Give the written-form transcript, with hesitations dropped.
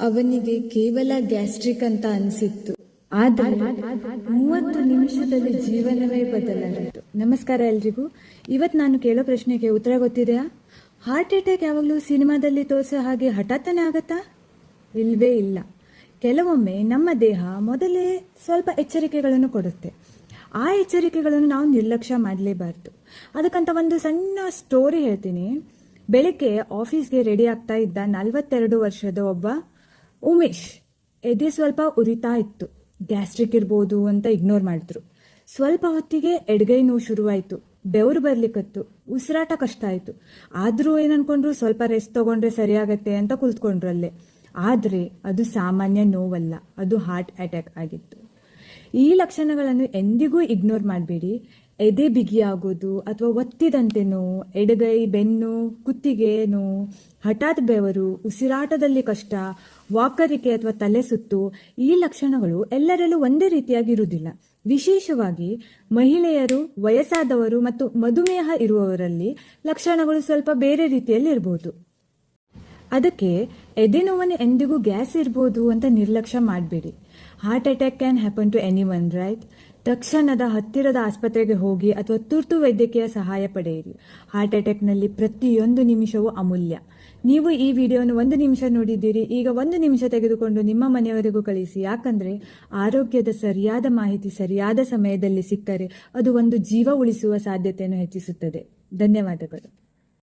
ಅವನಿಗೆ ಕೇವಲ ಗ್ಯಾಸ್ಟ್ರಿಕ್ ಅಂತ ಅನಿಸಿತ್ತು. ಆದರೆ 30 ನಿಮಿಷದಲ್ಲಿ ಜೀವನವೇ ಬದಲಾಯಿತು. ನಮಸ್ಕಾರ ಎಲ್ರಿಗೂ. ಇವತ್ತು ನಾನು ಕೇಳೋ ಪ್ರಶ್ನೆಗೆ ಉತ್ತರ ಗೊತ್ತಿದೆಯಾ? ಹಾರ್ಟ್ ಅಟ್ಯಾಕ್ ಯಾವಾಗಲೂ ಸಿನಿಮಾದಲ್ಲಿ ತೋರಿಸೋ ಹಾಗೆ ಹಠಾತ್ತನೇ ಆಗತ್ತಾ? ಇಲ್ವೇ ಇಲ್ಲ. ಕೆಲವೊಮ್ಮೆ ನಮ್ಮ ದೇಹ ಮೊದಲೇ ಸ್ವಲ್ಪ ಎಚ್ಚರಿಕೆಗಳನ್ನು ಕೊಡುತ್ತೆ. ಆ ಎಚ್ಚರಿಕೆಗಳನ್ನು ನಾವು ನಿರ್ಲಕ್ಷ್ಯ ಮಾಡಲೇಬಾರ್ದು. ಅದಕ್ಕಂತ ಒಂದು ಸಣ್ಣ ಸ್ಟೋರಿ ಹೇಳ್ತೀನಿ. ಬೆಳಿಗ್ಗೆ ಆಫೀಸ್ಗೆ ರೆಡಿ ಆಗ್ತಾ ಇದ್ದ 42 ವರ್ಷದ ಒಬ್ಬ ಉಮೇಶ್ ಎದೆ ಸ್ವಲ್ಪ ಉರಿತಾ ಇತ್ತು. ಗ್ಯಾಸ್ಟ್ರಿಕ್ ಇರ್ಬೋದು ಅಂತ ಇಗ್ನೋರ್ ಮಾಡಿದ್ರು. ಸ್ವಲ್ಪ ಹೊತ್ತಿಗೆ ಎಡಗೈ ನೋವು ಶುರುವಾಯಿತು. ಬೆವರು ಬರ್ಲಿಕ್ಕತ್ತು. ಉಸಿರಾಟ ಕಷ್ಟ ಆಯಿತು. ಆದರೂ ಏನನ್ಕೊಂಡ್ರು, ಸ್ವಲ್ಪ ರೆಸ್ಟ್ ತಗೊಂಡ್ರೆ ಸರಿಯಾಗತ್ತೆ ಅಂತ ಕುಳಿತುಕೊಂಡ್ರಲ್ಲೇ. ಆದರೆ ಅದು ಸಾಮಾನ್ಯ ನೋವಲ್ಲ, ಅದು ಹಾರ್ಟ್ ಅಟ್ಯಾಕ್ ಆಗಿತ್ತು. ಈ ಲಕ್ಷಣಗಳನ್ನು ಎಂದಿಗೂ ಇಗ್ನೋರ್ ಮಾಡಬೇಡಿ. ಎದೆ ಬಿಗಿಯಾಗೋದು ಅಥವಾ ಒತ್ತಿದಂತೆ ನೋವು, ಎಡಗೈ, ಬೆನ್ನು, ಕುತ್ತಿಗೆ ನೋವು, ಹಠಾತ್ ಬೆವರು, ಉಸಿರಾಟದಲ್ಲಿ ಕಷ್ಟ, ವಾಕರಿಕೆ ಅಥವಾ ತಲೆ ಸುತ್ತು, ಈ ಲಕ್ಷಣಗಳು ಎಲ್ಲರಲ್ಲೂ ಒಂದೇ ರೀತಿಯಾಗಿರುವುದಿಲ್ಲ. ವಿಶೇಷವಾಗಿ ಮಹಿಳೆಯರು, ವಯಸ್ಸಾದವರು ಮತ್ತು ಮಧುಮೇಹ ಇರುವವರಲ್ಲಿ ಲಕ್ಷಣಗಳು ಸ್ವಲ್ಪ ಬೇರೆ ರೀತಿಯಲ್ಲಿ ಇರಬಹುದು. ಅದಕ್ಕೆ ಎದೆ ನೋವನ್ನು ಎಂದಿಗೂ ಗ್ಯಾಸ್ ಇರ್ಬೋದು ಅಂತ ನಿರ್ಲಕ್ಷ್ಯ ಮಾಡಬೇಡಿ. Heart attack can happen to anyone, right? ತಕ್ಷಣದ ಹತ್ತಿರದ ಆಸ್ಪತ್ರೆಗೆ ಹೋಗಿ ಅಥವಾ ತುರ್ತು ವೈದ್ಯಕೀಯ ಸಹಾಯ ಪಡೆಯಿರಿ. ಹಾರ್ಟ್ ಅಟ್ಯಾಕ್ನಲ್ಲಿ ಪ್ರತಿಯೊಂದು ನಿಮಿಷವೂ ಅಮೂಲ್ಯ. ನೀವು ಈ ವಿಡಿಯೋನ 1 ನಿಮಿಷ ನೋಡಿದ್ದೀರಿ. ಈಗ 1 ನಿಮಿಷ ತೆಗೆದುಕೊಂಡು ನಿಮ್ಮ ಮನೆಯವರಿಗೂ ಕಳಿಸಿ. ಯಾಕಂದ್ರೆ ಆರೋಗ್ಯದ ಸರಿಯಾದ ಮಾಹಿತಿ ಸರಿಯಾದ ಸಮಯದಲ್ಲಿ ಸಿಕ್ಕರೆ ಅದು ಒಂದು ಜೀವ ಉಳಿಸುವ ಸಾಧ್ಯತೆಯನ್ನು ಹೆಚ್ಚಿಸುತ್ತದೆ. ಧನ್ಯವಾದಗಳು.